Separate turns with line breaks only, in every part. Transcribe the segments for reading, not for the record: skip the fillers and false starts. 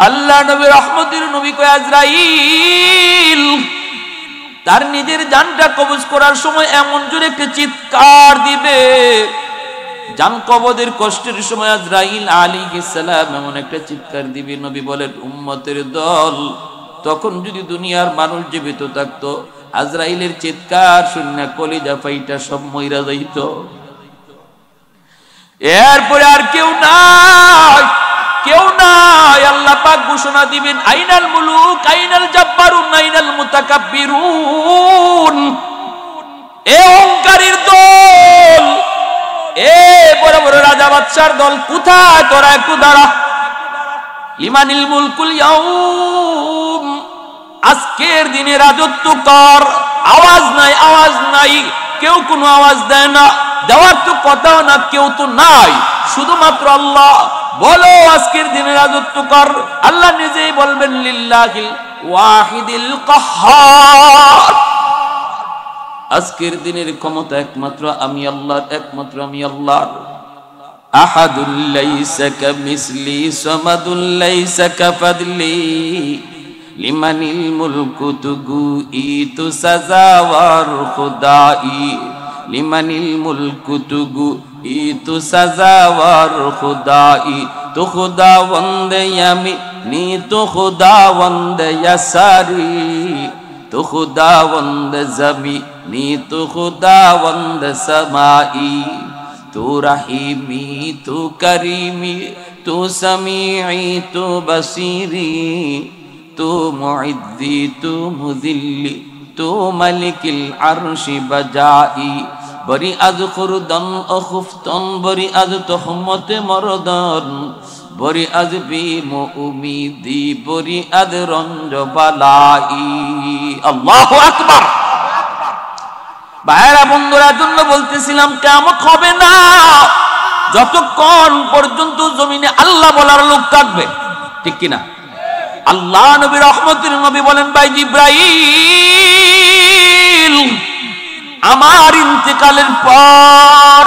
আল্লাহ নবী রহমতের নবী কয় আজরাইল তার নিজের জানটা কবজ করার সময় এমন জোরে একটা চিৎকার দিবে, জান কবজের কষ্টের সময় আজরাইল আলাইহিস সালাম এমন একটা চিৎকার দিবে, নবী বলেন উম্মতের দল তখন যদি দুনিয়ার মানুষ জীবিত থাকতো আজরাইলের চিৎকার শুনে কলিজা ফাইটা সব মইরা যাইত। এরপরে আর কেউ নাই, কেউ নাই। আল্লাহ পাক ঘোষণা দিবেন আইনাল মুলুক আইনাল জাব্বারুন আইনাল মুতাকাব্বিরুন। এ অহংকারীর দল, এ বড় বড় রাজা বাদশার দল, কোথায় তোরা একটু দাঁড়া। লিমানিল মুলকুল ইয়াউম, আজকের দিনে রাজত্ব কর। আওয়াজ নাই, আওয়াজ নাই, কেউ কোনো আওয়াজ দেয় না, দেওয়ার তো কথাও না, কেউ তো নাই, শুধুমাত্র আল্লাহ। বলো আজকের দিনে রাজত্ব কর। আল্লাহ নিজেই বলবেন লিল্লাহিল ওয়াহিদিল কাহ্হার, আজকের দিনের ক্ষমতা একমাত্র আমি আল্লাহর, একমাত্র আমি আল্লাহর। আহাদুল লাইসা কামিসলি সামাদুল লাইসা কাফাদলি লিমানিল মুলকু তুগুইতু সাজাওয়ার খুদাই লিমানিল মুলকু তুগুইতু সাজাওয়ার খুদাই তো খুদাওয়ান্দে ইয়ামিনি তো খুদাওয়ান্দে ইয়াসারি তো খুদাওয়ান্দে জমিনি তো খুদাওয়ান্দে সামাই তু রহিমি তু করিমি তু সমিঈ তু বসিরি তু মুইদ্দি তু মুযিল্লি তু মালিকিল আরশি বজাই বরি আজ খুরদন ও খুফতন বরি আজ তোহমতে মরদন বরি আজ বিমু উমিদি বরি আজ রঞ্জ বালাই। আল্লাহু আকবার। ভাইরা বন্ধুরা জন্য বলতেছিলাম কিয়ামত হবে না যতক্ষণ পর্যন্ত জমিনে আল্লাহ বলার লোক থাকবে, ঠিক কিনা? আল্লাহ নবী রহমতের নবী বলেন ভাই জিব্রাইল আমার ইন্তেকালের পর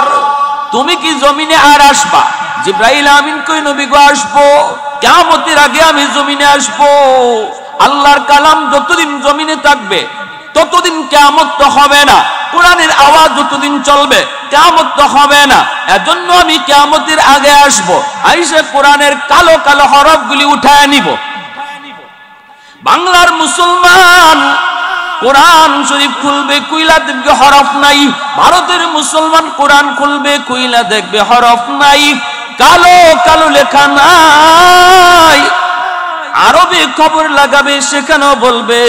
তুমি কি জমিনে আর আসবা? জিব্রাইল আমিন কই নবী গো আসবো, কিয়ামতের আগে আমি জমিনে আসবো। আল্লাহর কালাম যতদিন জমিনে থাকবে ততদিন কিয়ামত তো হবে না, কোরআনের আওয়াজ যতদিন চলবে কিয়ামত তো হবে না। এজন্য আমি কিয়ামতের আগে আসব, আইসা কোরআনের কালো কালো হরফগুলি উঠায় নিব। বাংলার মুসলমান কোরআন শরীফ খুলবে, কুইলা দেখবে হরফ নাই। ভারতের মুসলমান কোরআন খুলবে, কুইলা দেখবে হরফ নাই, কালো কালো লেখা নাই। আরবে খবর লাগাবে, সেখানেও বলবে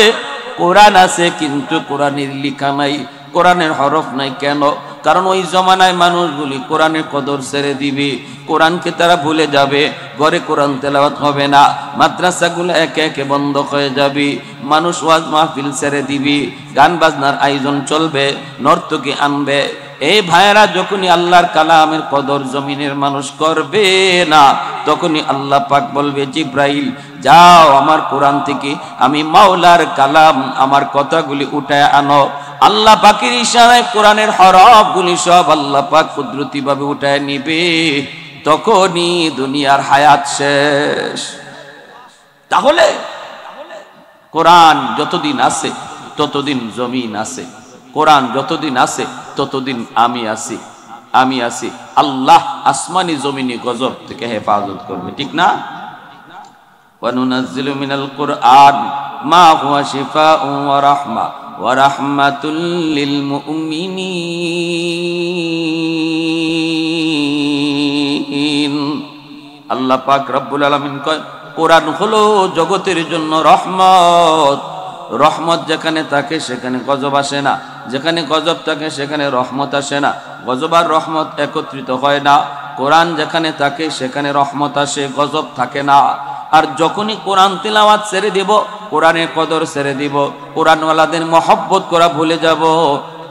কোরআন আছে কিন্তু কোরআনের লেখা নাই, কোরআনের হরফ নাই। কেন? কারণ ওই জমানায় মানুষগুলি কোরআনের কদর ছেড়ে দিবে, কোরআনকে তারা ভুলে যাবে, ঘরে কোরআন তেলাওয়াত হবে না, মাদ্রাসাগুলো একে একে বন্ধ হয়ে যাবে, মানুষ ওয়াজ মাহফিল ছেড়ে দিবে, গান বাজনার আয়োজন চলবে, নর্তকী আনবে। এই ভাইয়েরা যখনই আল্লাহর কালামের কদর জমিনের মানুষ করবে না, তখনই আল্লাহ পাক বলবে জিব্রাইল যাও আমার কোরআন থেকে আমি মাওলার কালাম আমার কথাগুলি উঠায় আনো। আল্লাহ পাকের ইশারায় কোরআনের হরফগুলি সব আল্লাহ পাক কুদরতি ভাবে উঠায় নিবে, তখনই দুনিয়ার হায়াত শেষ। তাহলে কোরআন যতদিন আছে ততদিন জমিন আছে, কোরআন যতদিন আছে ততদিন আমি আছি, আমি আছি। আল্লাহ আসমানি জমিনি গজব থেকে হেফাজত করবে, ঠিক না? ওয়ানুনাজ্জিলু মিনাল কুরআন মা হুয়া শিফাউন ওয়া রাহমা ওয়া রাহমাতুল লিল মুমিনিন। আল্লাহ পাক রব্বুল আলামিন কয় কোরআন হলো জগতের জন্য রহমত। রহমত যেখানে থাকে সেখানে গজব আসে না, যেখানে গজব থাকে সেখানে রহমত আসে না। গজব আর রহমত একত্রিত হয় না। কোরআন যেখানে থাকে সেখানে রহমত আসে, গজব থাকে না। আর যখনই কোরআন তিলাওয়াত ছেড়ে দিব, কোরআনের কদর ছেড়ে দিব, কোরআনওয়ালাদের মহব্বত করা ভুলে যাব,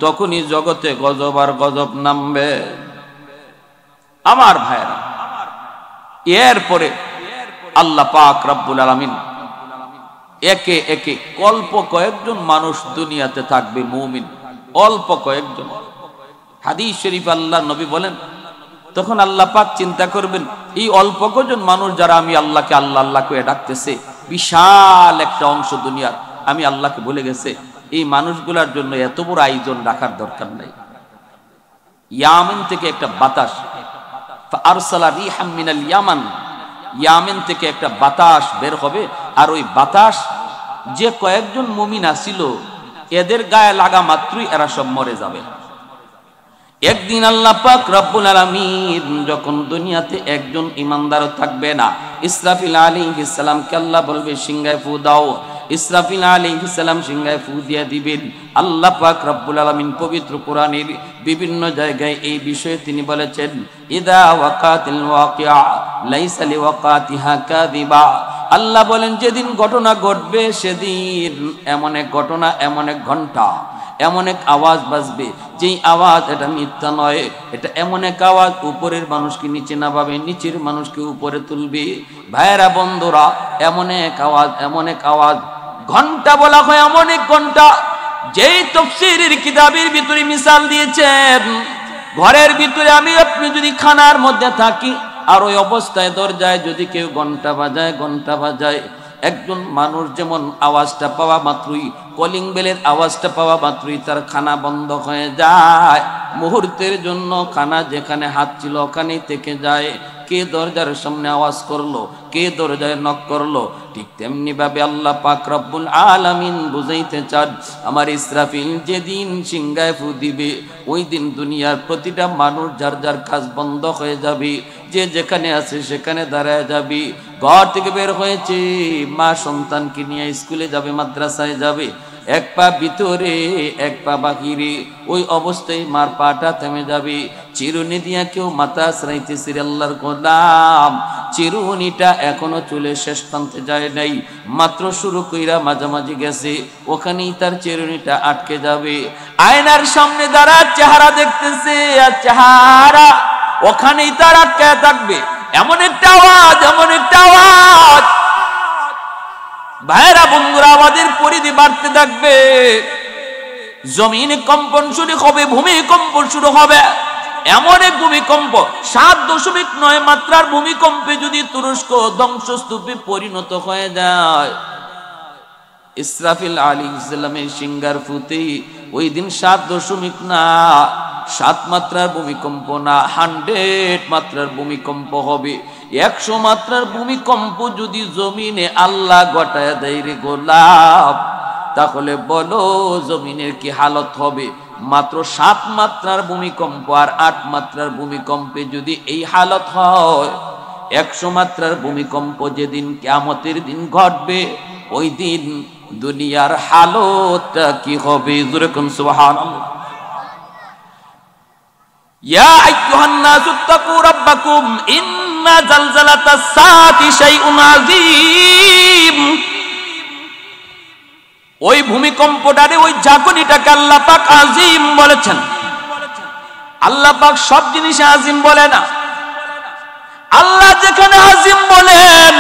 তখনই জগতে গজব আর গজব নামবে। আমার ভাইরা, এরপরে আল্লাহ পাক রব্বুল আলামিন একে একে অল্প কয়েকজন মানুষ দুনিয়াতে থাকবে মুমিন, অল্প কয়েকজন। হাদিস শরীফ আল্লাহ নবী বলেন তখন আল্লাহ পাক চিন্তা করবেন, এই অল্প কজন মানুষ যারা আমি আল্লাহকে আল্লাহ আল্লাহ করে ডাকতেছে, বিশাল একটা অংশ দুনিয়ার আমি আল্লাহকে ভুলে গেছে, এই মানুষগুলার জন্য এত বড় আয়োজন রাখার দরকার নাই। ইয়ামেন থেকে একটা বাতাস, আরসালা রিহাম মিনাল ইয়ামান, ইয়ামেন থেকে একটা বাতাস বের হবে, আর ওই বাতাস যে কয়েকজন মুমিন আছিল এদের গায়ে লাগা মাত্রই এরা সব মরে যাবে। একদিন আল্লাহ পাক রব্বুল আলামিন যখন দুনিয়াতে একজন ইমানদারও থাকবে না, ইসরাফিল আলাইহিস সালামকে আল্লাহ বলবে সিংহায় ফু দাও। ইসরাফিল আলাইহিস সালাম সিংহায় ফু দিয়ে দিবেন। আল্লাহ পাক রব্বুল আলামিন পবিত্র কোরআনের বিভিন্ন জায়গায় এই বিষয়ে তিনি বলেছেন, ইদা ওয়াকাতিল ওয়াকিআ লাইসা লিওয়াকাতিহা কাযিবা। আল্লাহ বলেন যেদিন ঘটনা ঘটবে সেদিন এমন এক ঘটনা, এমন এক ঘন্টা, এমন এক আওয়াজ বাজবে যেই আওয়াজ এটা মিথ্যা নয়, এটা এমন এক আওয়াজ উপরের মানুষকে নিচে নামাবে, নিচের মানুষকে উপরে তুলবে। ভাইয়েরা বন্ধুরা, এমন এক আওয়াজ, এমন এক আওয়াজ, ঘন্টা বলা হয় এমন এক ঘন্টা যেই তাফসীরের কিতাবের ভিতরে মিসাল দিয়েছেন, ঘরের ভিতরে আমি আপনি যদি খানার মধ্যে থাকি আর ওই অবস্থায় দরজায় যদি কেউ ঘন্টা বাজায়, একজন মানুষ যেমন আওয়াজটা পাওয়া মাত্রই, কলিং বেলের আওয়াজটা পাওয়া মাত্রই তার খানা বন্ধ হয়ে যায়, মুহূর্তের জন্য খানা যেখানে হাত ছিল ওখানেই থেকে যায়। কে দরজার সামনে আওয়াজ করলো, কে দরজায় নক করলো, ঠিক তেমনি ভাবে আল্লাহ পাক রব্বুল আলামিন বুঝাইতে চান, আমার ইসরাফিল যেদিন সিংহায় ফু দিবে ওই দিন দুনিয়ার প্রতিটা মানুষ যার যার কাজ বন্ধ হয়ে যাবে, যে যেখানে আছে সেখানে দাঁড়ায় যাবে। ঘর থেকে বের হয়েছে, মা সন্তানকে নিয়ে স্কুলে যাবে, মাদ্রাসায় যাবে, এক পা ভিতরে এক পা বাহিরে, ওই অবস্থায় মার পাটা থেমে যাবে। চিরুনি দিয়া কেউ মাথা আশ্রাইতেছে, আল্লাহর গোলাম চিরুনিটা এখনো চুলে শেষ প্রান্তে যায় নাই, মাত্র শুরু কইরা মাঝামাঝি গেছে, ওখানেই তার চিরুনিটা আটকে যাবে। আয়নার সামনে দাঁড়া চেহারা দেখতেছে, আর চেহারা ওখানেই তার আটকে থাকবে। এমন একটা আওয়াজ, এমন একটা আওয়াজ, ভাইরা বন্ধুরা, আমাদের পরিধি বাড়তে থাকবে, জমিনে কম্পন শুরু হবে, ভূমিকম্প শুরু হবে। এমন এক ভূমিকম্প, 7.9 মাত্রার ভূমিকম্পে যদি তুরস্ক ধ্বংসস্তূপে পরিণত হয়ে যায়, ইসরাফিল আলাইহিস সালামের সিংহার ফুতে ওই দিন 7 মাত্রার ভূমিকম্প না, 100 মাত্রার ভূমিকম্প হবে। 100 মাত্রার ভূমিকম্প যদি জমিনে আল্লাহ ঘটায় দেয় রে গোলাপ, তাহলে বলো জমিনের কি হালত হবে। মাত্র 7 মাত্রার ভূমিকম্প আর 8 মাত্রার ভূমিকম্পে যদি এই হালত হয়, 100 মাত্রার ভূমিকম্প যেদিন কিয়ামতের দিন ঘটবে, ওই দিন দুনিয়ার হালতটা কি হবে? জোরে কোন সুবহানাল্লাহ। ইয়া আইয়ুহান নাসু তাকু রাব্বাকুম ইন্না জালজালাতাস সাআতি শাইউন আযীম। ওই ভূমিকম্পটারে, ওই ঝাঁকুনিটাকে আল্লাহ পাক আযীম বলেছেন। আল্লাহ পাক সব জিনিসে আযীম বলে না। আল্লাহ যেখানে আযীম বলেন,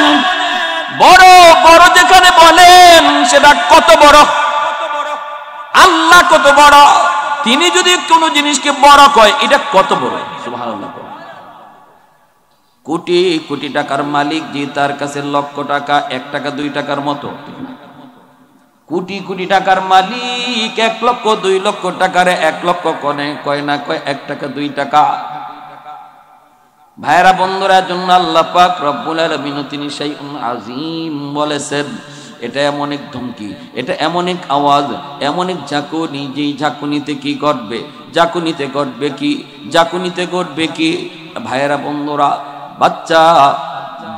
বড় বড় যেখানে বলেন, সেটা কত বড়, আল্লাহ কত বড়। তিনি যদি কোনো জিনিসকে বড় কয়, এটা কত বড়, সুবহানাল্লাহ। কোটি কোটি টাকার মালিক যে তার কাছে লক্ষ টাকা 1 টাকা 2 টাকার মতো, কোটি কোটি টাকার মালিক 1 লক্ষ 2 লক্ষ টাকারে 1 লক্ষ কয় না কয় 1 টাকা 2 টাকা। ভাইরা বন্ধুরা, জন্য আল্লাহ পাক রব্বুল আলামিন তিনি শাইউন আযীম বলেছেন। এটা এমন এক ধমকি, এটা এমন এক আওয়াজ, এমন এক ঝাঁকুনি, যেই ঝাঁকুনিতে কি ঘটবে, ঝাঁকুনিতে ঘটবে কি, ঝাঁকুনিতে ঘটবে কি। ভাইরা বন্ধুরা, বাচ্চা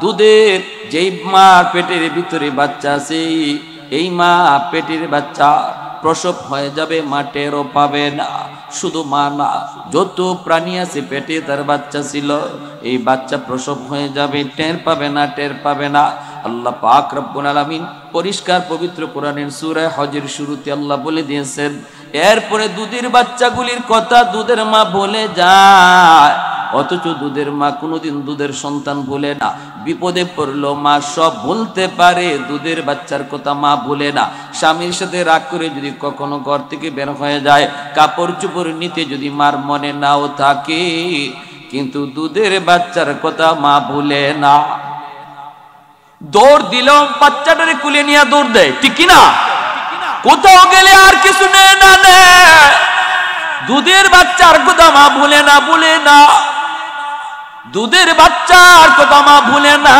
দুধের, যেই মা পেটের ভিতরে বাচ্চা আছে, এই মা পেটের বাচ্চা প্রসব হয়ে যাবে, মা টেরও পাবে না। শুধু মা না, যত প্রাণী আছে পেটে তার বাচ্চা ছিল, এই বাচ্চা প্রসব হয়ে যাবে, টের পাবে না। আল্লাহ পাক রব্বুল আলামিন পরিষ্কার পবিত্র কোরআনের সূরা হজের শুরুতে আল্লাহ বলে দিয়েছেন, এরপরে দুধের বাচ্চাগুলির কথা দুধের মা বলে যায়, অথচ দুধের মা কোনোদিন দুধের সন্তান ভুলে না। বিপদে পড়লো মা সব ভুলতে পারে, দুধের বাচ্চার কথা মা ভুলে না। স্বামীর সাথে রাগ করে যদি কখনো ঘর থেকে বের হয়ে যায়, কাপড় চোপড় নিতে যদি মার মনে নাও থাকে, কিন্তু দুধের বাচ্চার কথা মা ভুলে না। দৌড় দিল, বাচ্চাটারে কুলে নিয়ে দৌড় দেয়, ঠিক কিনা? কোথাও গেলে আর কিছু নেই না নেয়, দুধের বাচ্চার কথা মা ভুলে না, ভুলে না, দুধের বাচ্চার কথা মা ভুলে না।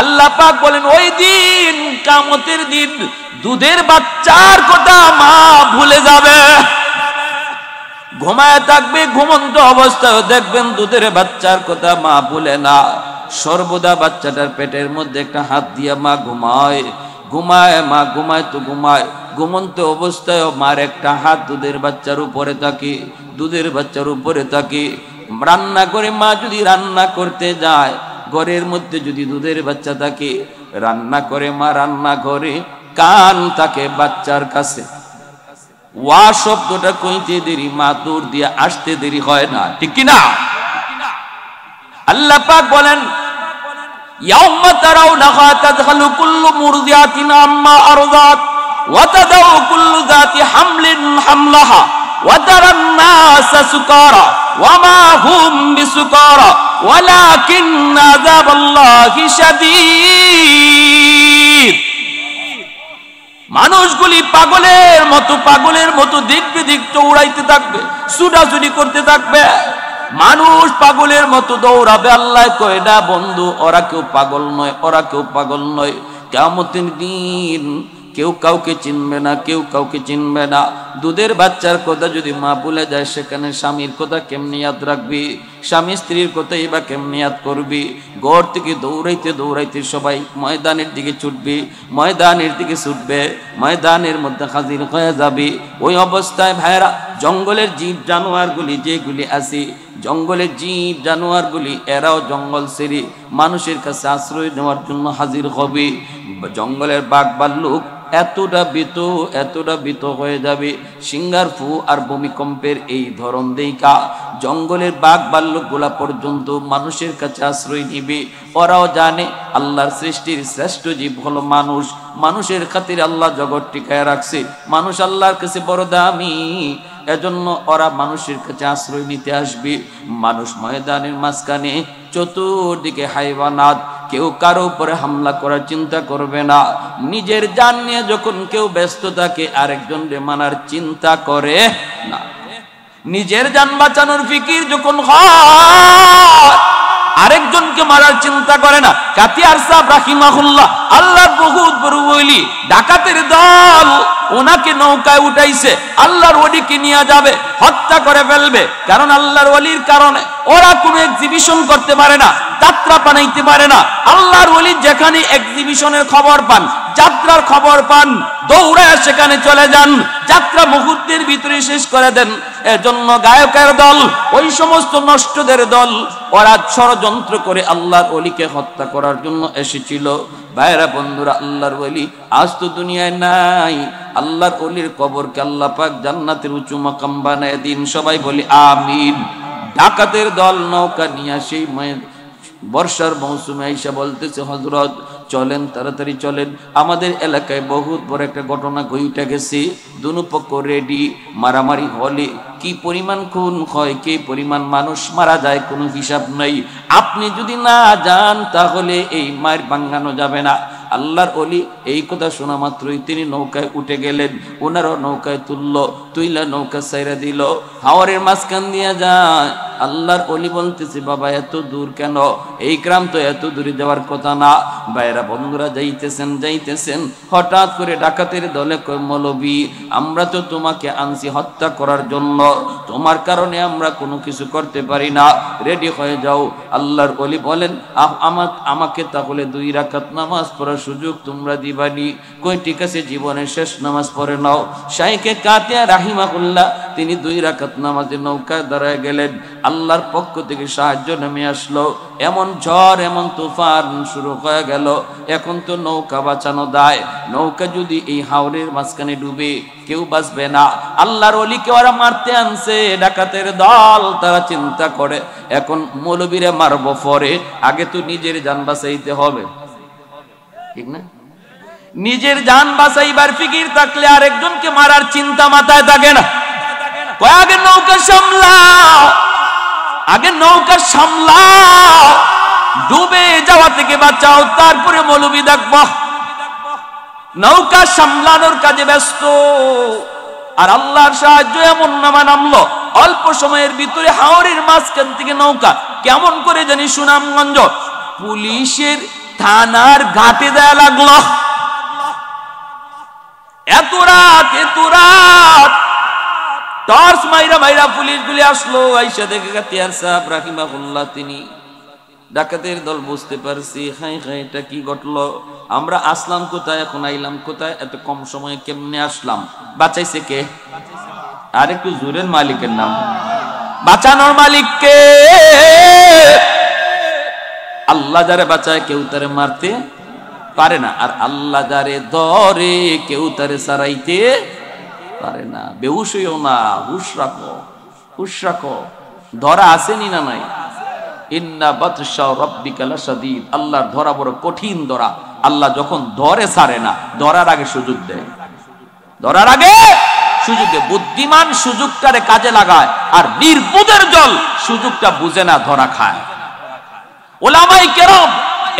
আল্লাহ পাক বলেন ওই দিন, কিয়ামতের দিন দুধের বাচ্চার কথা মা ভুলে যাবে। ঘুমায় থাকবে, ঘুমন্ত অবস্থায় দেখবেন দুধের বাচ্চার কথা মা ভুলে না। সর্বদা বাচ্চাটার পেটের মধ্যে একটা হাত দিয়া মা ঘুমায়, ঘুমায়, মা ঘুমায় তো ঘুমায়, ঘুমন্ত অবস্থায় মার একটা হাত দুধের বাচ্চার উপরে থাকে, দুধের বাচ্চার উপরে থাকে। রান্না করে মা যদি রান্না করতে যায়, ঘরের মধ্যে যদি দুধের বাচ্চা থাকে, রান্না করে মা রান্না ঘরে, কান থাকে বাচ্চার কাছে। ওয়া শব্দটা কইতে দেরি, মা দৌড় দিয়ে আসতে দেরি হয় না, ঠিক কিনা? আল্লাহ পাক বলেন ইয়াউমা তারাউনাহা তাদখালু কুল্লু মুরদিআতিন আম্মা আরদাত ওয়া তাদাউ কুল্লু যাতি হামলিন হামলাহা ওয়া তারান নাসা সুকারা ওয়া মা হুম বিসুকারা ওয়ালাকিন আযাবাল্লাহি শাদীদ। মানুষগুলি পাগলের মতো দিক বিদিক দৌড়াইতে থাকবে, ছুটাছুটি করতে থাকবে। মানুষ পাগলের মতো দৌড়াবে। আল্লাহ কয় না বন্ধু, ওরা কেউ পাগল নয়, ওরা কেউ পাগল নয়। কিয়ামতের দিন কেউ কাউকে চিনবে না, কেউ কাউকে চিনবে না। দুধের বাচ্চার কথা যদি মা ভুলে যায়, সেখানে স্বামীর কথা কেমনি ইয়াদ রাখবি? স্বামী স্ত্রীর কথা এবার কেমনি ইয়াদ করবি? ঘর থেকে দৌড়াইতে দৌড়াইতে সবাই ময়দানের দিকে ছুটবি, ময়দানের দিকে ছুটবে, ময়দানের মধ্যে হাজির হয়ে যাবি। ওই অবস্থায় ভাইরা, জঙ্গলের জীব জানোয়ারগুলি যেগুলি আছে, জঙ্গলের জীব জানোয়ারগুলি এরাও জঙ্গল ছেড়ে মানুষের কাছে আশ্রয় নেওয়ার জন্য হাজির হবে। জঙ্গলের বাঘ ভাল্লুক এতটা ভীত হয়ে যাবে। সিংহার ফু আর ভূমিকম্পের এই ধরন দেইকা জঙ্গলের বাঘ ভাল্লুক গুলা পর্যন্ত মানুষের কাছে আশ্রয় নিবে। ওরাও জানে আল্লাহর সৃষ্টির শ্রেষ্ঠ জীব হলো মানুষ, মানুষের খাতিরে আল্লাহ জগৎ টিকায় রাখছে, মানুষ আল্লাহর কাছে বড় দামি, এজন্য ওরা মানুষের কাছে আশ্রয় নিতে আসবে। মানুষ ময়দানের মাঝখানে, চতুর্দিকে হাইওয়ানাত, কেউ কারো উপরে হামলা করার চিন্তা করবে না। নিজের জান নিয়ে যখন কেউ ব্যস্ত থাকে, আরেকজনকে মানার চিন্তা করে না। নিজের জান বাঁচানোর ফিকির যখন হয়, আরেকজনকে মারার চিন্তা করে না। কাতিয়ার সাহেব রাহিমাহুল্লাহ, আল্লাহর বহুত বড় ওলি, ডাকাতের দল ওনাকে নৌকায় উঠাইছে, আল্লাহর ওলিকে নিয়ে যাবে, হত্যা করে ফেলবে। কারণ আল্লাহর ওলির কারণে ওরা কোনো এক্সিবিশন করতে পারে না, যাত্রা বানাইতে পারে না। আল্লাহর ওলি যেখানে এক্সিবিশনের খবর পান, যাত্রার খবর পান, দৌড়ায় সেখানে চলে যান, যাত্রা মুহূর্তের ভিতরে শেষ করে দেন। এজন্য গায়কের দল, ওই সমস্ত নষ্টদের দল, ওরা ষড়যন্ত্র করে আল্লাহর ওলিকে হত্যা করার জন্য এসেছিল। ভাইরা বন্ধুরা, আল্লাহর ওলি আজ তো দুনিয়ায় নাই। আল্লাহর ওলির কবরকে আল্লাহ পাক জান্নাতের উঁচু মাকাম বানায় দিন। সবাই বলি আমিন। ডাকাতের দল নৌকা নিয়ে সেই বর্ষার মৌসুমে আইসা বলতেছে, হযরত চলেন, তাড়াতাড়ি চলেন, আমাদের এলাকায় বহুত বড় একটা ঘটনা ঘটে গেছে, দুনো পক্ষ রেডি, মারামারি হলে কি পরিমাণ খুন হয়, কি পরিমাণ মানুষ মারা যায়, কোনো হিসাব নাই। আপনি যদি না যান তাহলে এই মার ভাঙানো যাবে না। আল্লাহর ওলি এই কথা শোনা মাত্রই তিনি নৌকায় উঠে গেলেন। ওনারও নৌকায় তুইলা নৌকা সাইরা দিল, হাওরের মাঝখান দিয়ে যায়। আল্লাহর ওলি বলতেছে, বাবা এত দূর কেন? এই গ্রাম তো এত দূরে যাওয়ার কথা না। ভাইরা বন্ধুরা, যাইতেছেন, হঠাৎ করে ডাকাতের দলে কয়, মৌলবী আমরা তো তোমাকে আনছি হত্যা করার জন্য, তোমার কারণে আমরা কোনো কিছু করতে পারি না, রেডি হয়ে যাও। আল্লাহর ওলি বলেন, আমাকে তাহলে 2 রাকাত নামাজ পড়ার সুযোগ তোমরা দিবানি? কই ঠিক আছে, জীবনের শেষ নামাজ পড়ে নাও। শাইখে কাতিয়া রাহিমাহুল্লাহ তিনি 2 রাকাত নামাজে নৌকায় দাঁড়ায় গেলেন। আল্লাহর পক্ষ থেকে সাহায্য নেমে আসলো। এমন ঝড়, এমন তুফান শুরু হয়ে গেল। এখন তো নৌকা বাঁচানো দায়। নৌকা যদি এই হাওরের মাঝখানে ডুবে, কেউ বাঁচবে না। আল্লাহর ওলিকে ওরা মারতে আনছে, ডাকাতের দল। তারা চিন্তা করে, এখন মৌলবীরে মারবো পরে, আগে তো নিজের জান বাঁচাইতে হবে, ঠিক না? নিজের জান বাঁচাইবার ফিকির থাকলে আরেকজনকে মারার চিন্তা মাথায় থাকে না। কয়েক নৌকা সামলাও, আগে নৌকা সামলাও, ডুবে যাওয়া থেকে বাঁচাও, তারপরে মৌলবি দেখব। নৌকা সামলানোর কাজে ব্যস্ত, আর আল্লাহর সাহায্য এমন নামলো অল্প সময়ের ভিতরে হাওরের মাঝখান থেকে নৌকা কেমন করে জানি সুনামগঞ্জ পুলিশের থানার ঘাটে দেয়া লাগলো। এত রাত টর্চ মাইরা পুলিশগুলি আসলো, আইসা দেখে কাতিয়ার সাহেব রাহিমাহুল্লাহ তিনি ডাকাতের দল। বুঝতে পারছি হাই এটা কি ঘটলো, আমরা আসলাম কোথায়, এখন আইলাম কোথায়, এত কম সময়ে কেমনে আসলাম? বাঁচাইছে কে? আর একটু জোরের মালিকের নাম। বাঁচানোর মালিক কে? আল্লাহ যারে বাঁচায় কেউ তারে মারতে পারে না, আর আল্লাহ যারে ধরে কেউ তারে সারাইতে পারে না। বেহুশ হইও না, হুশ রাখো। ধরা আসেনি না নাই? ইন্না বাতশা রাব্বিকা লাশাদীদ, আল্লাহর ধরা বড় কঠিন ধরা। আল্লাহ যখন ধরে ছাড়ে না, ধরার আগে সুযোগ দেয়, বুদ্ধিমান সুযোগটারে কাজে লাগায়, আর নির্বোধের জল সুযোগটা বুঝে না, ধরা খায়। উলামায়ে কেরাম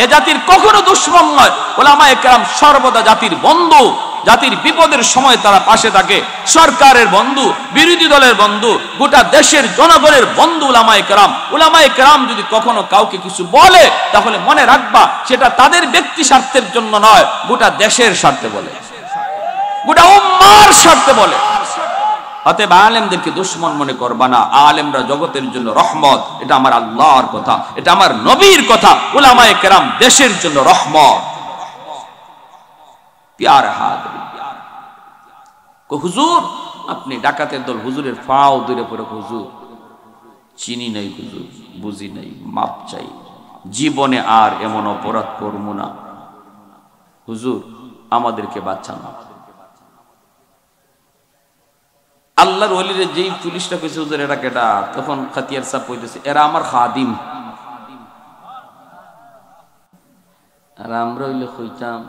এ জাতির কখনো দুশমন নয়, উলামায়ে কেরাম সর্বদা জাতির বন্ধু। জাতির বিপদের সময় তারা পাশে থাকে। সরকারের বন্ধু, বিরোধী দলের বন্ধু, গোটা দেশের জনগণের বন্ধু উলামায়ে কেরাম। উলামায়ে কেরাম যদি কখনো কাউকে কিছু বলে, তাহলে মনে রাখবা সেটা তাদের ব্যক্তি স্বার্থের জন্য নয়, গোটা দেশের স্বার্থে বলে, গোটা উম্মার স্বার্থে বলে। অতএব আলেমদেরকে দুশমন মনে করবা না। আলেমরা জগতের জন্য রহমত, এটা আমার আল্লাহর কথা, এটা আমার নবীর কথা। উলামায়ে কেরাম দেশের জন্য রহমত। প্যার হাত হুজুর, আপনি ডাকাতের দল, হুজুরের পাও দূরে পড়ে, হুজুর চিনি নাই, হুজুর বুঝি নাই, মাপ চাই, জীবনে আর এমন অপরাধ করবো না, হুজুর আমাদেরকে বাঁচান। আল্লাহর ওলিরে যেই পুলিশটা কইছে হুজুর এরা কেটা, তখন খাতিয়ার সাহেব কইতেছে এরা আমার খাদিম। আর আমরা হইলে কইতাম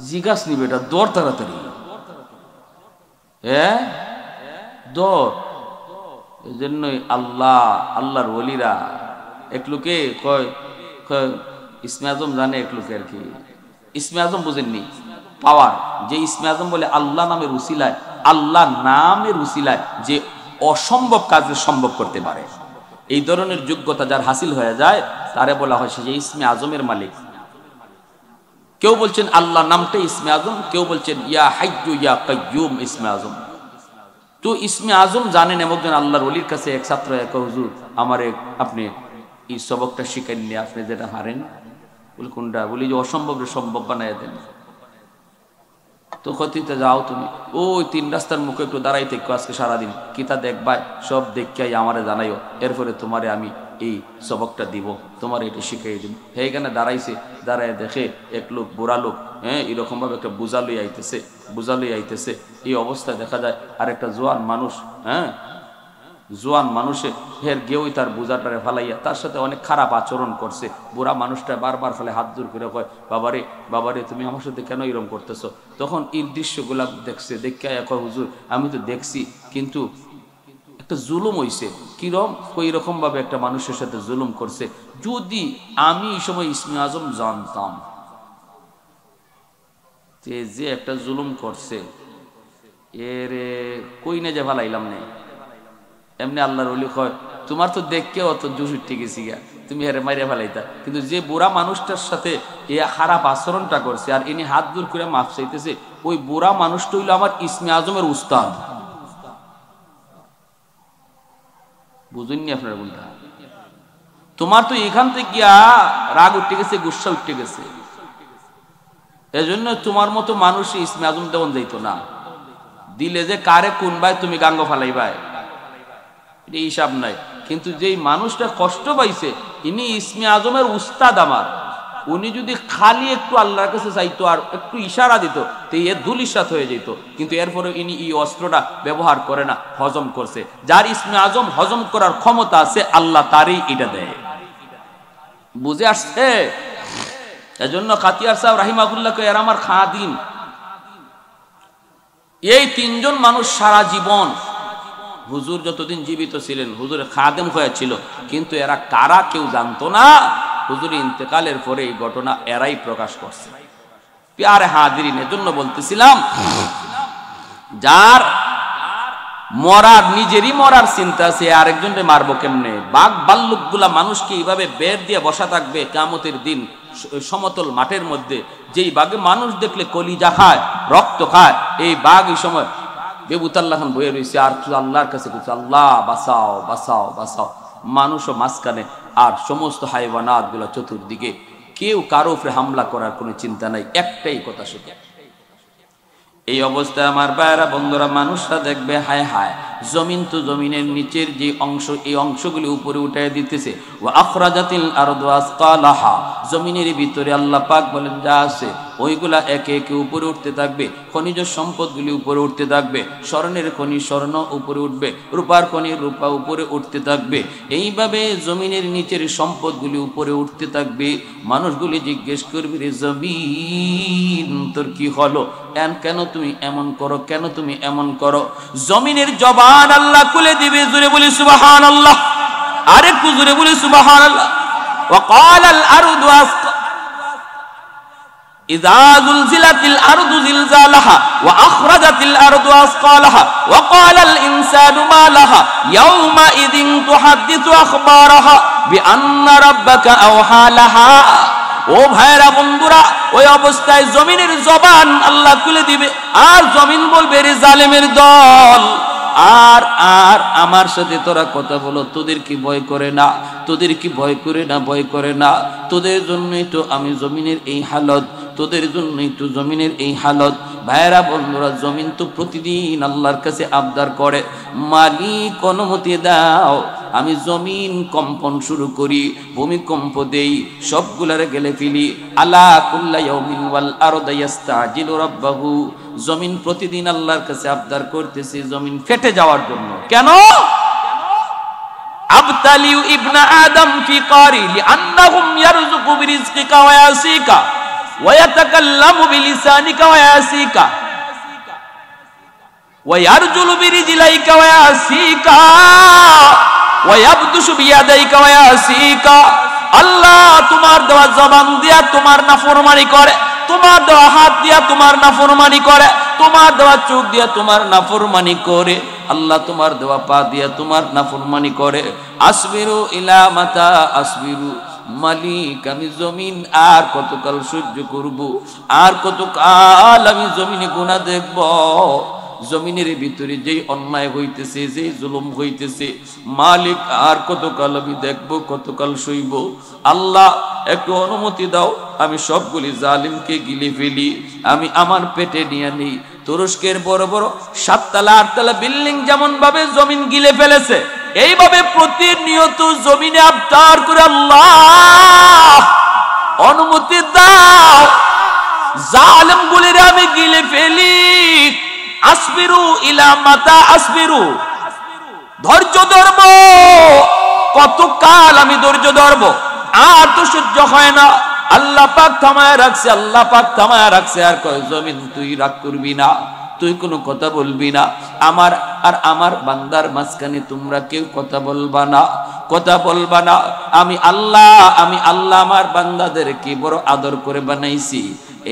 জিজ্ঞাস নিবে এটা দর তাড়াতাড়ি, দর। এই জন্যই আল্লাহর ওলিরা এক লোকে কয় ইসমে আজম জানে, এক লোকে আর কি ইসমে আজম বুঝেননি, পাওয়ার। যে ইসমে আজম বলে আল্লাহ নামের উসিলায়, আল্লাহ নামের উসিলায় যে অসম্ভব কাজে সম্ভব করতে পারে, এই ধরনের যোগ্যতা যার হাসিল হয়ে যায়, তারে বলা হয় সে যে ইসমে আজমের মালিক। কেউ বলছেন আল্লাহ নামটাই ইসমে আজম, কেউ বলছেন ইয়া হাইয়্যু ইয়া কাইয়্যুম ইসমে আজম। তো ইসমে আজম জানেন এমন আল্লাহর ওলির কাছে এক ছাত্র এক, হুজুর আমারে আপনি এই সবকটা শিখাইনি, আপনি যেটা হারেন। বলি কোনটা? বলি যে অসম্ভবের সম্ভব বানাই দেন। তো ক্ষতিতে যাও তুমি ওই 3 রাস্তার মুখে একটু দাঁড়াই থেকে আজকে সারাদিন কিতা দেখবাই, সব দেখিয়াই আমারে জানাইও, এরপরে তোমারে আমি এই সবকটা দিব, তোমার এটা শিখাই দিব। এইখানে দাঁড়াইছে, দাঁড়ায় দেখে এক লোক, বুড়া লোক, এরকম ভাবে একটা বোঝা লই আইতেছে। এই অবস্থায় দেখা যায় আর একটা জোয়ান মানুষ, জোয়ান মানুষে হের গেউই তার বোঝাটারে ফালাইয়া তার সাথে অনেক খারাপ আচরণ করছে। বুড়া মানুষটা বারবার ফলে হাত জোর করে কয়, বাবারে তুমি আমার সাথে কেন এরকম করতেছো? তখন এই দৃশ্যগুলা দেখছে, দেখে কয় হুজুর আমি তো দেখছি, কিন্তু একটা জুলুম হইছে। কিরম? ওই রকম ভাবে একটা মানুষের সাথে জুলুম করছে। যদি আমি এই সময় ইসমে আজম জানতাম যে একটা জুলুম করছে, এর কই না যে ভালাইলাম নেই। এমনি আল্লাহর ওলি কয় তোমার তো দেখকে অত জুস উঠে গেছি গা, তুমি হেরে মাইরে ফেলাইতা। কিন্তু যে বুড়া মানুষটার সাথে এ খারাপ আচরণটা করছে আর ইনি হাত দূর করে মাফ চাইতেছে, ওই বুড়া মানুষটা হইল আমার ইসমে আজমের উস্তাদ। বুঝুননি আপনার বন্ধা? তোমার তো এখান থেকে গিয়া রাগ উঠে গেছে, গুসা উঠে গেছে, এজন্য তোমার মতো মানুষ ইসমে আজম দেওয়ান যাইতো না। দিলে যে কারে কোন ভাই তুমি গাঙ্গ ফালাইবাই এই হিসাব নাই। কিন্তু যেই মানুষটা কষ্ট পাইছে, ইনি ইসমে আজমের উস্তাদ আমার, উনি যদি খালি একটু আল্লাহর কাছে চাইতো আর একটু ইশারা দিত, তো এর ধুলিসাৎ হয়ে যেত। কিন্তু এরপরে ইনি এই অস্ত্রটা ব্যবহার করে না, হজম করছে। যার ইসমে আজম হজম করার ক্ষমতা আছে, আল্লাহ তারই এটা দেয়। বুঝে আসছে? এজন্য খাতিয়ার সাহেব রাহিমাহুল্লাহকে এর আমার খাদিম। এই 3 জন মানুষ সারা জীবন হুজুর যতদিন জীবিত ছিলেন হুজুরের খাদেম হয়েছিল, কিন্তু এরা কারা কেউ জানতো না। হুজুর ইন্তেকালের পরে এই ঘটনা এরাই প্রকাশ করছে। প্যারে হাজিরিন, এজন্য বলতেছিলাম, যার মরার নিজেরই মরার চিন্তা আছে, আরেকজনকে মারবো কেমনে? বাঘ ভাল্লুক গুলা মানুষকে এইভাবে বের দিয়ে বসা থাকবে কিয়ামতের দিন সমতল মাঠের মধ্যে। যেই বাঘে মানুষ দেখলে কলিজা খায়, রক্ত খায়, এই বাঘ এই সময় বেবুতাল্লাহ খান বয়ে রয়েছে আর আল্লাহর কাছে কিছু, আল্লাহ বাঁচাও বাঁচাও বাঁচাও। মানুষও মাঝখানে আর সমস্ত হাইওয়ানাত গুলা চতুর্দিকে, কেউ কারো উপরে হামলা করার কোনো চিন্তা নাই, একটাই কথা শুধু। এই অবস্থায় আমার ভাইরা বন্ধুরা, মানুষরা দেখবে হায় হায়, জমিন তো জমিনের নিচের যে অংশ, এই অংশগুলি উপরে উঠায় দিতেছে। ওয়া আখরাজাতিল আরদু আসকালাহা, জমিনের ভিতরে আল্লাহ পাক বলেন যা আছে ওইগুলা একে একে উপরে উঠতে থাকবে। খনিজ সম্পদগুলি উপরে উঠতে থাকবে, স্বর্ণের খনি স্বর্ণ উপরে উঠবে, রূপার খনি রূপা উপরে উঠতে থাকবে। এইভাবে জমিনের নিচের সম্পদগুলি উপরে উঠতে থাকবে। মানুষগুলি জিজ্ঞেস করবে, রে জমিন তোর কি হলো, কেন তুমি এমন করো, কেন তুমি এমন করো? জমিনের জবান আল্লাহ খুলে দিবে। জোরে বলি সুবহানাল্লাহ, আরেকটু জোরে বলি সুবহানাল্লাহ। ওয়া ক্বালাল আরদু ইযা যুলজিলাতিল আরদু জিলজালাহা ওয়া আখরাজাতিল আরদু আসকালাহা ওয়া ক্বালাল ইনসানু মা লাহা ইয়াওমা ইযিন তুহাদ্দিসু আখবারাহা বিআন্না রাব্বাকা আওহা লাহা। ও ভাইরা বন্ধুরা, ওই অবস্থায় জমিনের জবান আল্লাহ খুলে দিবে, আর জমিন বলবে, রে জালেমের দল, আর আর আমার সাথে তোরা কথা বলো, তোদের কি ভয় করে না? তোদের কি ভয় করে না? ভয় করে না? তোদের জন্যই তো আমি জমিনের এই হালত, তোদের জন্যই তো জমিনের এই হালত। ভাইরা বন্ধুরা, জমিন তো প্রতিদিন আল্লাহর কাছে আবদার করে, মালিক অনুমতি দাও, আমি জমিন কম্পন শুরু করি, ভূমিকম্প দেই, সবগুলারে গেলে ফেলি। আলা কুল্লা ইয়াউমিন ওয়াল আরদু ইস্তাজিলু রাব্বাহু, জমিন প্রতিদিন আল্লাহর কাছে আবদার করতেছে জমিন ফেটে যাওয়ার জন্য। কেন? আবতালিউ ইবনা আদম ফি কারি লিআন্নাহুম ইয়ারযুকু বিরিজকিকা ওয়া ইয়াসিকা ওয়া ইয়াতাকাল্লামু বিলিসানিকা ওয়া ইয়াসিকা ওয়া ইয়ারজুলু বিরিজলাইকা ওয়া ইয়াসিকা ওয়া ইয়াবদুশু বিয়াদাইকা ওয়া ইয়াসিকা। আল্লাহ তোমার দেওয়া জবান দিয়া তোমার নাফরমানি করে, তোমার দেওয়া হাত দিয়া তোমার নাফরমানি করে, তোমার দেওয়া চোখ দিয়া তোমার নাফরমানি করে, আল্লাহ তোমার দেওয়া পা দিয়া তোমার নাফরমানি করে। আসবিরু ইলা মাতা আসবিরু, মালিক আমি জমিন আর কতকাল সহ্য করব, আর কতকাল আমি জমিনে গুনাহ দেখব? জমিনের ভিতরে যেই অন্যায় হইতেছে, যেই জুলুম হইতেছে, মালিক আর কতকাল আমি দেখবো, কতকাল সইব? আল্লাহ একটু অনুমতি দাও, আমি সবগুলি জালিমকে গিলে ফেলি, আমি আমার পেটে নিয়ে নেই। তুরস্কের বড় বড় 7 তলা 8 তলা বিল্ডিং যেমন ভাবে জমিন গিলে ফেলেছে, এইভাবে প্রতিনিয়ত জমিনে আবদার করে, আল্লাহ অনুমতি দাও, জালিমগুলির আমি গিলে ফেলি। আসবিরু ইলা মাতা আসবিরু, ধৈর্য ধরব, কতকাল আমি ধৈর্য ধরব? আর তো সহ্য হয় না। আল্লাহ পাক থামায় রাখছে, আল্লাহ পাক থামায় রাখছে, আর কয় জমিন তুই রাগ করবি না, তুই কোনো কথা বলবি না, আমার আর আমার বান্দার মাঝখানে তোমরা কেউ কথা বলবা না, কথা বলবা না। আমি আল্লাহ আমার বান্দাদেরকে বড় আদর করে বানাইছি।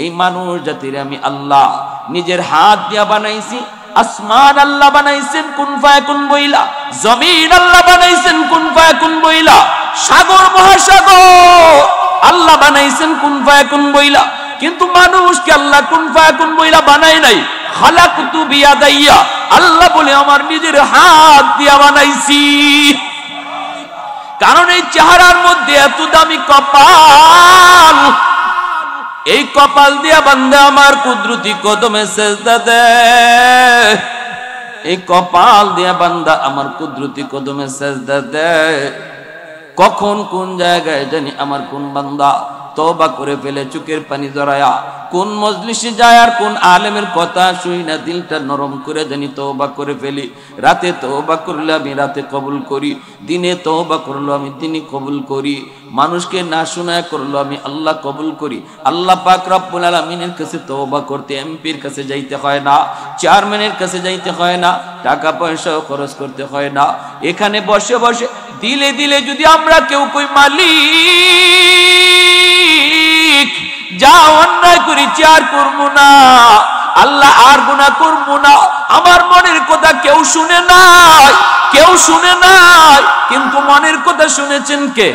এই মানুষ জাতির আমি আল্লাহ নিজের হাত দিয়া বানাইছি। আসমান আল্লাহ বানাইছেন কুন ফায়াকুন বইলা, জমিন আল্লাহ বানাইছেন কুন ফায়াকুন বইলা, সাগর মহাসাগর আল্লাহ বানাইছেন কুন ফায়াকুন বইলা। কিন্তু মানুষকে আল্লাহ কুন ফায়াকুন বইলা বানায় নাই। খালাকতু বিয়াদাইয়া, আল্লাহ বলে আমার নিজের হাত দিয়া বানাইছি। কারণ এই চেহারার মধ্যে এত দামি কপাল, এই কপাল দিয়া বান্দা আমার কুদরতি কদমে সেজদা দেয়, এই কপাল দিয়া বান্দা আমার কুদরতি কদমে সেজদা দেয়। কখন কোন জায়গায় জানি আমার কোন বান্দা তওবা করে ফেলে চোখের পানি জড়ায়া কোন মজলিসে যায় আর কোন আলেমের কথা শুই না দিলটা নরম করে জানি তওবা করে ফেলি। রাতে তওবা করলে আমি রাতে কবুল করি, দিনে তওবা করলো আমি দিনে কবুল করি, মানুষকে না শোনায় করলো আমি আল্লাহ কবুল করি। আল্লাহ পাক রব্বুল আলামিনের কাছে তওবা করতে এমপির কাছে যাইতে হয় না, চেয়ারম্যানের কাছে যাইতে হয় না, টাকা পয়সাও খরচ করতে হয় না। এখানে বসে বসে দিলে দিলে যদি আমরা কেউ কই মালিক যা অন্যায় করেছি আর করবো না, আল্লাহ আর গুনাহ করবো না, আমার মনের কথা কেউ শুনে নাই, কেউ শুনে নাই, কিন্তু মনের কথা শুনেছেন কে?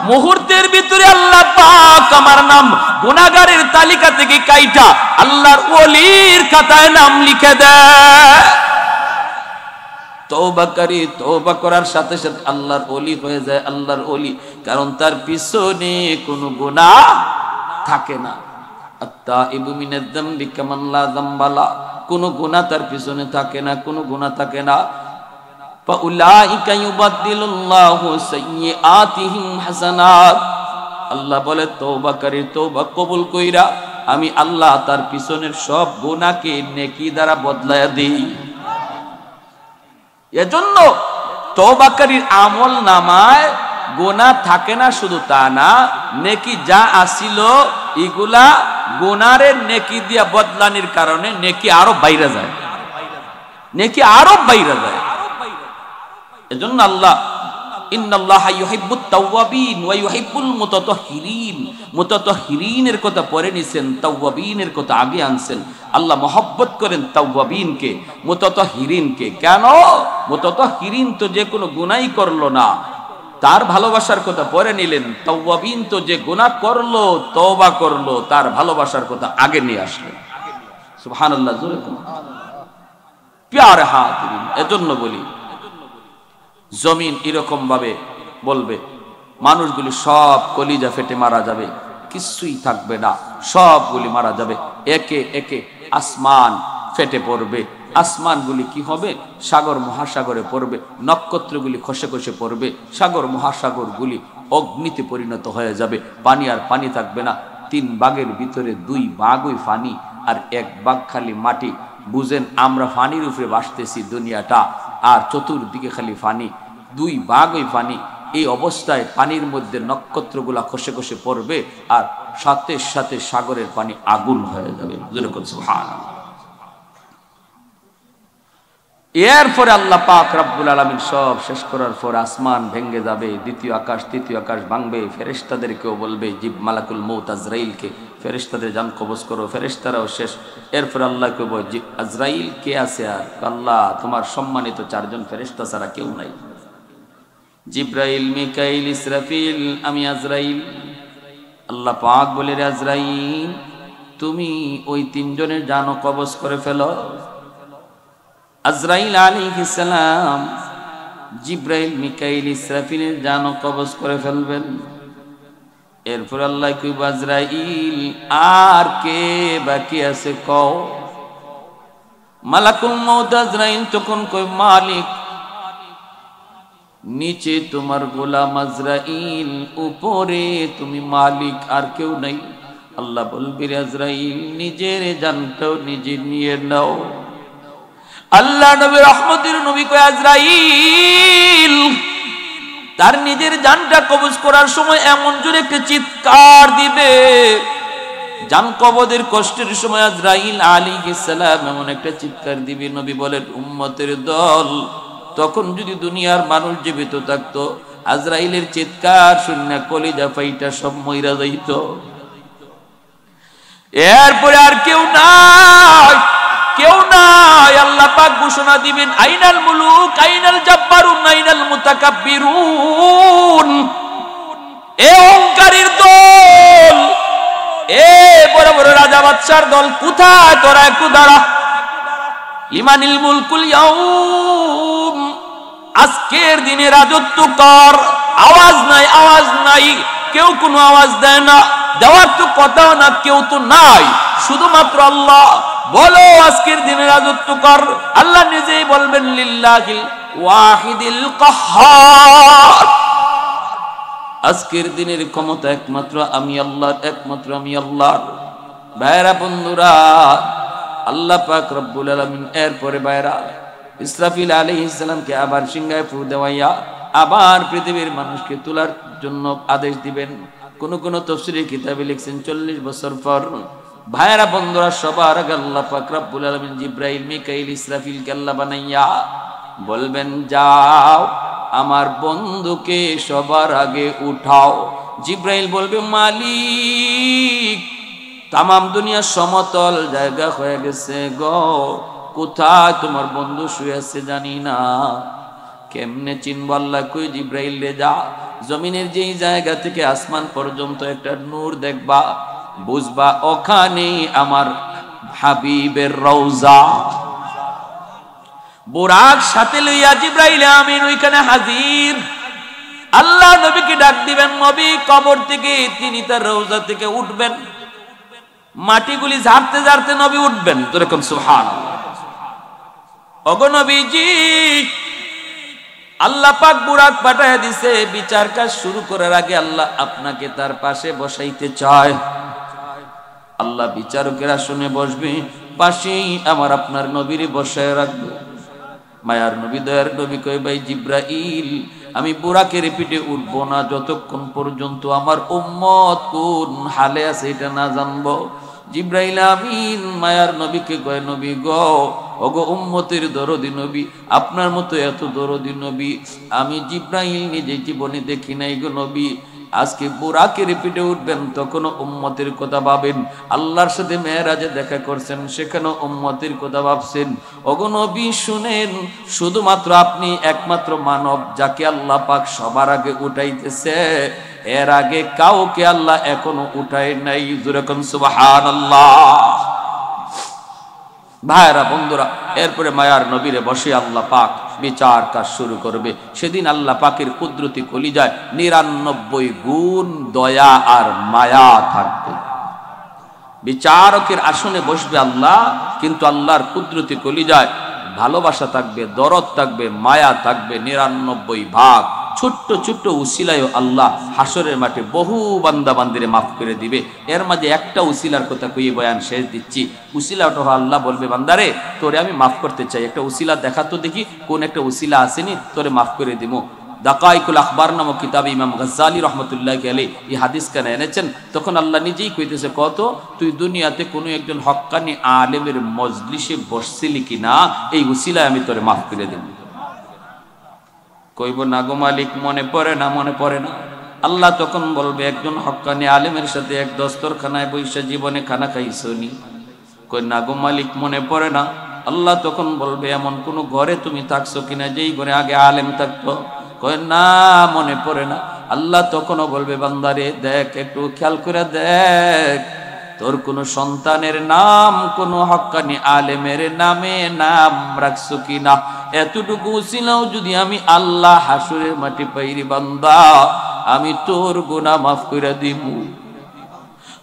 মুহূর্তের ভিতরে আল্লাহ পাক আমার নাম গুনাহগারের তালিকা থেকে কাইটা আল্লাহর ওলির খাতায় নাম লিখে দেয়। তওবাকারী তওবা করার সাথে সাথে আল্লাহর ওলি হয়ে যায়, আল্লাহর ওলি, কারণ তার পিছনে কোনো গুনাহ থাকে না। আত্তাইবু মিনাজ যামবি কামান লা যামবা লা, কোনো গুনাহ তার পিছনে থাকে না, কোনো গুনাহ থাকে না। ফাউলাইকা ইউবাদদিলুল্লাহু সাইয়্যাতিহিম হাসানাত, আল্লাহ বলে তওবাকারী তওবা কবুল কইরা আমি আল্লাহ তার পিছনের সব গুনাহকে নেকি দ্বারা বদলায়া দেই। এজন্য তওবাকারীর আমল নামায় গুনাহ থাকে না, শুধু তা না, নেকি যা আসিল এগুলা গুনাহের নেকি দিয়া বদলানির কারণে নেকি আরো বাইরে যায়, নেকি আরো বাইরে যায়। এজন্য আল্লাহ ইন্নাল্লাহা ইউহিব্বুত তাওয়াবিন ওয়া ইউহিব্বুল মুতাতাহহিরিন, মুতাতাহহিরিনের কথা পরে নিছেন, তাওয়াবিনের কথা আগে আনছেন। আল্লাহ মহব্বত করেন তাওয়াবিনকে, মুতাতাহহিরিনকে। কেন? মুতাতাহহিরিন তো যে কোনো গুনাহই করলো না, তার ভালোবাসার কথা পরে নিলেন। তাওয়াবিন তো যে গুনাহ করলো, তওবা করলো, তার ভালোবাসার কথা আগে নিয়ে আসলেন। সুবহানাল্লাহ, জোরে বলুন। প্যারে হাজিরিন, এজন্য বলি জমিন এরকম ভাবে বলবে, মানুষগুলি সব কলিজা ফেটে মারা যাবে, কিছুই থাকবে না, সবগুলি মারা যাবে। একে একে আসমান ফেটে পড়বে, আসমানগুলি কি হবে? সাগর মহাসাগরে পড়বে, নক্ষত্রগুলি খসে খসে পড়বে, সাগর মহাসাগরগুলি অগ্নিতে পরিণত হয়ে যাবে, পানি আর পানি থাকবে না। 3 ভাগের ভিতরে 2 ভাগই পানি আর 1 ভাগ খালি মাটি। বুঝেন, আমরা পানির উপরে ভাসতেছি দুনিয়াটা, আর চতুর্দিকে খালি পানি, 2 ভাগই পানি। এই অবস্থায় পানির মধ্যে নক্ষত্রগুলা খসে খসে পড়বে, আর সাথে সাথে সাগরের পানি আগুন হয়ে যাবে। সুবহানাল্লাহ। এরপরে আল্লাহ পাক রব্বুল আলামিন সব শেষ করার পর আসমান ভেঙে যাবে, দ্বিতীয় আকাশ তৃতীয় আকাশ ভাঙবে, ফেরেশতাদেরকেও বলবে, জিব মালাকুল মউত আজরাইলকে, ফেরেশতাদের জান কবজ করো, ফেরেশতারাও শেষ। এরপর আল্লাহ কইব, আজরাইল কে আছে? আর আল্লাহ তোমার সম্মানিত 4 জন ফেরেশতা ছাড়া কেউ নাই, জিব্রাইল, মিকাইল, ইসরাফিল, আমি আজরাইল। আল্লাহ পাক বলে, রে আজরাইল, তুমি ওই 3 জনের জানও কবজ করে ফেলো। আজরাইল আলাইহিস সালাম জিব্রাইল, মিকাইল, ইসরাফিলের জানও কবজ করে ফেলবেন। এরপর আল্লাহ কইব, আজরাইল আর কে বাকি আছে কও? মালাকুল মউত আজরাইল তখন কই, মালিক, নিচে তোমার গোলাম আজরাইল, উপরে তুমি মালিক, আর কেউ নাই। আল্লাহ বলবে, রে আজরাইল, নিজের জানটাও নিজে নিয়ে নাও। আল্লাহ নবী রহমতের নবী কয়, আজরাইল তার নিজের জানটা কবজ করার সময় এমন জোরে একটা চিৎকার দিবে, জান কবজের কষ্টের সময় আজরাইল আলাইহিস সালাম এমন একটা চিৎকার দিবে, নবী বলেন, উম্মতের দল, তখন যদি দুনিয়ার মানুষ জীবিত থাকতো, আজরাইলের চিৎকার শুনে কলিজা ফাইটা সব মইরা যাইত। এরপরে আর কেউ নাই, কেউ নাই। আল্লাহ পাক ঘোষণা দিবেন, আইনাল মুলুক, আইনাল জাব্বারুন, আইনাল মুতাকাব্বিরুন। এ অহংকারীর দল, এ বড় বড় রাজা বাদশার দল, কোথায় তোরা? একটু দাঁড়া। লিমানিল মুলকুল ইয়াউম, আজকের দিনে রাজত্ব কর। আওয়াজ নাই, আওয়াজ নাই, কেউ কোনো আওয়াজ দেয় না, দেওয়ার তো কথাও না, কেউ তো নাই, শুধুমাত্র আল্লাহ। বলো, আজকের দিনে রাজত্ব কর। আল্লাহ নিজেই বলবেন, লিল্লাহিল ওয়াহিদিল কাহ্হার। আজকের দিনের ক্ষমতা একমাত্র আমি আল্লাহর, একমাত্র আমি আল্লাহর। ভাইরা বন্ধুরা, আল্লাহ পাক রব্বুল আলামিন এরপরে ভাইরা ইসরাফিল আলাইহিস সালামকে আবার সিংহায় ফু দেওয়াইয়া আবার পৃথিবীর মানুষকে তোলার জন্য আদেশ দিবেন। কোন কোন তাফসীরের কিতাবে লিখছেন 40 বছর পর। ভাইরা বন্ধুরা, সবার আগে আল্লাহ পাক রব্বুল আলামিন জিবরাইল, মিকাইল, ইসরাফিলকে আল্লাহ বানাইয়া বলবেন, যাও আমার বন্ধুকে সবার আগে উঠাও। জিবরাইল বলবে, মালিক, তামাম দুনিয়া সমতল জায়গা হয়ে গেছে গো, কোথায় তোমার বন্ধু শুয়ে আছে জানি না, কেমনে চিনব? আল্লাহ কই, জিবরাইল রে যা, জমিনের যেই জায়গা থেকে আসমান পর্যন্ত একটা নূর দেখবা, বুঝবা ওখানে আমার হাবিবের রওজা। বুরাক সাথে লইয়া জিবরাইল আমিন ওইখানে হাজির। আল্লাহ নবীকে ডাক দিবেন, নবী কবর থেকে তিনি তার রওজা থেকে উঠবেন, মাটিগুলি ঝাড়তে ঝাড়তে নবী উঠবেন। যেরকম সুবহানাল্লাহ। ওগো নবীজি, আল্লাহ পাক বুরাক পাঠায় দিছে, বিচার কাজ শুরু করার আগে আল্লাহ আপনাকে তার পাশে বসাইতে চায়। আল্লাহ বিচারকের আসনে বসবে, পাশেই আমার আপনার নবীরে বসায় রাখবে। মায়ার নবী, দয়ার নবী কয়, ভাই জিবরাইল, আমি বুরাকের পিঠে উঠবো না যতক্ষণ পর্যন্ত আমার উম্মত কোন হালে আছে এটা না জানবো। জিবরাইল আমিন মায়ার নবীকে কয়, নবী গো, ওগো উম্মতের দরদি নবী, আপনার মতো এত দরদি নবী আমি জিবরাইল নিজে জীবনে দেখি নাই গো নবী। আজকে বুরাকের পিঠে উঠবেন, তখন উম্মতের কথা ভাবেন। আল্লাহর সাথে মেরাজে দেখা করছেন, সেখানে উম্মতের কথা ভাবছেন। ওগো নবী শুনেন, শুধুমাত্র আপনি একমাত্র মানব যাকে আল্লাহ পাক সবার আগে উঠাইতেছে, এর আগে কাউকে আল্লাহ এখনো উঠায় নাই। যেরকম সুবহানাল্লাহ। ভাইরা বন্ধুরা, এরপরে মায়ার নবীরে বসে আল্লাহ পাক বিচার কাজ শুরু করবে। সেদিন আল্লাহ পাকের কুদরতি কলিজায় 99 গুণ দয়া আর মায়া থাকবে। বিচারকের আসনে বসবে আল্লাহ, কিন্তু আল্লাহর কুদরতি কলিজায় ভালোবাসা থাকবে, দরদ থাকবে, মায়া থাকবে 99 ভাগ। ছোট্ট ছোট্ট উসিলায় আল্লাহ হাসরের মাঠে বহু বান্দা বান্দিরে মাফ করে দিবে। এর মাঝে একটা উসিলার কথা কই বয়ান শেষ দিচ্ছি। উসিলাটা আল্লাহ বলবে, বান্দারে তোরে আমি মাফ করতে চাই, একটা উসিলা দেখা তো দেখি, কোন একটা উসিলা আসেনি, তোরে মাফ করে দিব। দাকাইকুল আখবার নামক কিতাবে ইমাম গাজ্জালী রহমতুল্লাহি আলাইহি এই হাদিস কেন এনেছেন? তখন আল্লাহ নিজেই কইতেছে, কত তুই দুনিয়াতে কোনো একজন হক্কানি আলেমের মজলিসে বসছিলি কিনা, এই উসিলায় আমি তোরে মাফ করে দেব। কইব, না গো মালিক, মনে পড়ে না, মনে পড়ে না। আল্লাহ তখন বলবে, একজন হক্কানি আলেমের সাথে এক দস্তরখানায় বৈশা জীবনে খানা খাইছনি? কই, না গো মালিক, মনে পড়ে না। আল্লাহ তখন বলবে, এমন কোন ঘরে তুমি থাকছো কিনা যেই ঘরে আগে আলেম থাকতো? কয়, না, মনে পড়ে না। আল্লাহ তখনও বলবে, বান্দারে দেখ, একটু খেয়াল করে দেখ, তোর কোন সন্তানের নাম কোন হক্কানি আলেমের নামে নাম রাখছো কিনা। এতটুকু ছিলাও যদি আমি আল্লাহ হাসুরের মাটি পাইরি বান্দা, আমি তোর গুনাহ মাফ করে দিব।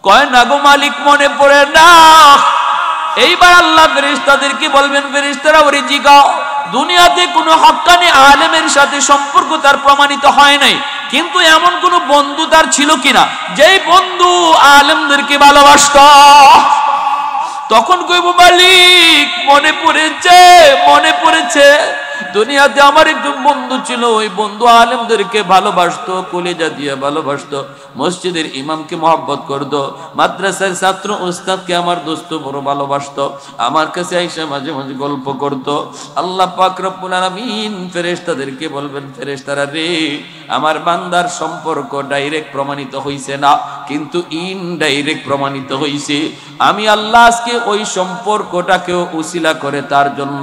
কয়, না গো মালিক, মনে পড়ে না। এইবার আল্লাহ ফেরেশতাদেরকে বলবেন, ফেরেশতারা ওরে জিগাও, দুনিয়াতে কোনো হক্কানি আলেমের সাথে সম্পর্ক তার প্রমাণিত হয় নাই, কিন্তু এমন কোন বন্ধু তার ছিল কিনা যেই বন্ধু আলেমদেরকে ভালোবাসত? তখন কইব, মালিক, মনে পড়েছে, মনে পড়েছে। দুনিয়াতে আমার একজন বন্ধু ছিল, ওই বন্ধু আলেমদেরকে ভালোবাসতো, কলিজা দিয়ে ভালোবাসতো, মসজিদের ইমামকে মহব্বত করতো, মাদ্রাসার ছাত্র উস্তাদকে আমার দোস্ত বড় ভালোবাসতো, আমার কাছে আইসা মাঝে মাঝে গল্প করতো। আল্লাহ পাক রব্বুল আলামিন ফেরেশতাদেরকে বলবেন, ফেরেশতারা রে, আমার বান্দার সম্পর্ক ডাইরেক্ট প্রমাণিত হইছে না, কিন্তু ইনডাইরেক্ট প্রমাণিত হইছে। আমি আল্লাহ আজকে ওই সম্পর্কটাকেও উসিলা করে তার জন্য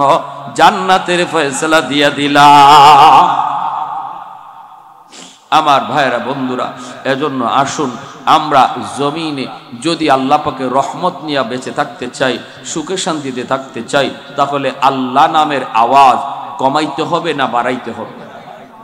জান্নাতের ফয়সালা দিয়া দিলাম। আমার ভাইরা বন্ধুরা, এজন্য আসুন আমরা জমিনে যদি আল্লাহ পাকের রহমত নিয়ে বেঁচে থাকতে চাই, সুখে শান্তিতে থাকতে চাই, তাহলে আল্লাহ নামের আওয়াজ কমাইতে হবে না বাড়াইতে হবে?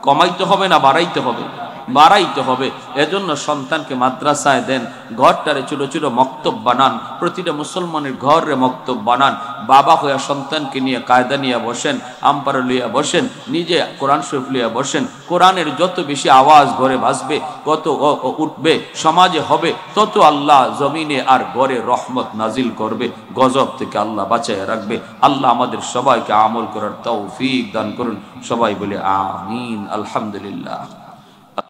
কমাইতে হবে না বাড়াইতে হবে? বাড়াইতে হবে। এজন্য সন্তানকে মাদ্রাসায় দেন, ঘরটারে ছোট ছোট মক্তব বানান, প্রতিটা মুসলমানের ঘরে মক্তব বানান। বাবা হইয়া সন্তানকে নিয়ে কায়দা নিয়ে বসেন, আম্পার লইয়া বসেন, নিজে কোরআন শরীফ লইয়া বসেন। কোরআনের যত বেশি আওয়াজ ঘরে বাজবে, কত উঠবে, সমাজে হবে, তত আল্লাহ জমিনে আর ঘরে রহমত নাজিল করবে, গজব থেকে আল্লাহ বাঁচায় রাখবে। আল্লাহ আমাদের সবাইকে আমল করার তৌফিক দান করুন। সবাই বলে আমিন। আলহামদুলিল্লাহ।